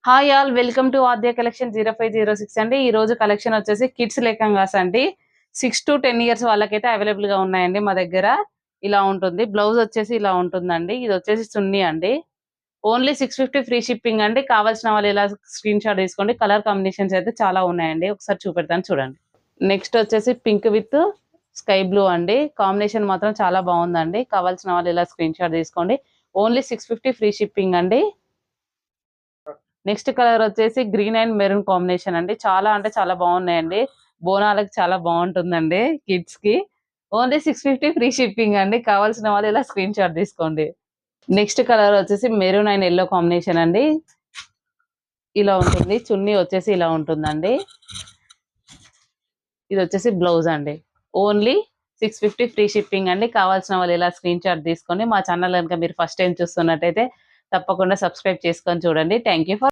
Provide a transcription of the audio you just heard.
Hi all welcome to Aadya collection 0506 అండి. ఈ రోజు కలెక్షన్ వచ్చేసి కిడ్స్ లెహంగాస్ అండి. 6 to 10 ఇయర్స్ వాళ్ళకైతే అవైలబుల్ గా ఉన్నాయండి మా దగ్గర. ఇలా ఉంటుంది. బ్లౌజ్ వచ్చేసి ఇలా ఉంటుందండి. ఇది వచ్చేసి చున్నీ అండి. ఓన్లీ 650 ఫ్రీ షిప్పింగ్ అండి. కావాల్సిన వాళ్ళు ఇలా స్క్రీన్ షాట్ తీసుకోండి. కలర్ కాంబినేషన్స్ అయితే చాలా ఉన్నాయండి. ఒకసారి చూపెడతాను చూడండి. నెక్స్ట్ వచ్చేసి పింక్ విత్ స్కై బ్లూ అండి. కాంబినేషన్ మాత్రం చాలా బాగుందండి. కావాల్సిన వాళ్ళు ఇలా స్క్రీన్ షాట్ తీసుకోండి. ఓన్లీ 650 ఫ్రీ షిప్పింగ్ అండి. నెక్స్ట్ కలర్ వచ్చేసి గ్రీన్ అండ్ మెరూన్ కాంబినేషన్ అండి. చాలా అంటే చాలా బాగున్నాయండి. బోనాలకు చాలా బాగుంటుందండి కిడ్స్ కి. ఓన్లీ 650 ఫ్రీ షిప్పింగ్ అండి. కావాల్సిన వాళ్ళు ఇలా స్క్రీన్ షాట్ తీసుకోండి. నెక్స్ట్ కలర్ వచ్చేసి మెరూన్ అండ్ ఎల్లో కాంబినేషన్ అండి. ఇలా ఉంటుంది. చున్నీ వచ్చేసి ఇలా ఉంటుందండి. ఇది వచ్చేసి బ్లౌజ్ అండి. ఓన్లీ 650 ఫ్రీ షిప్పింగ్ అండి. కావాల్సిన వాళ్ళు ఇలా స్క్రీన్ షాట్ తీసుకొని మా ఛానల్ కనుక మీరు ఫస్ట్ టైం చూస్తున్నట్టయితే తప్పకుండా సబ్స్క్రైబ్ చేసుకొని చూడండి. Thank you for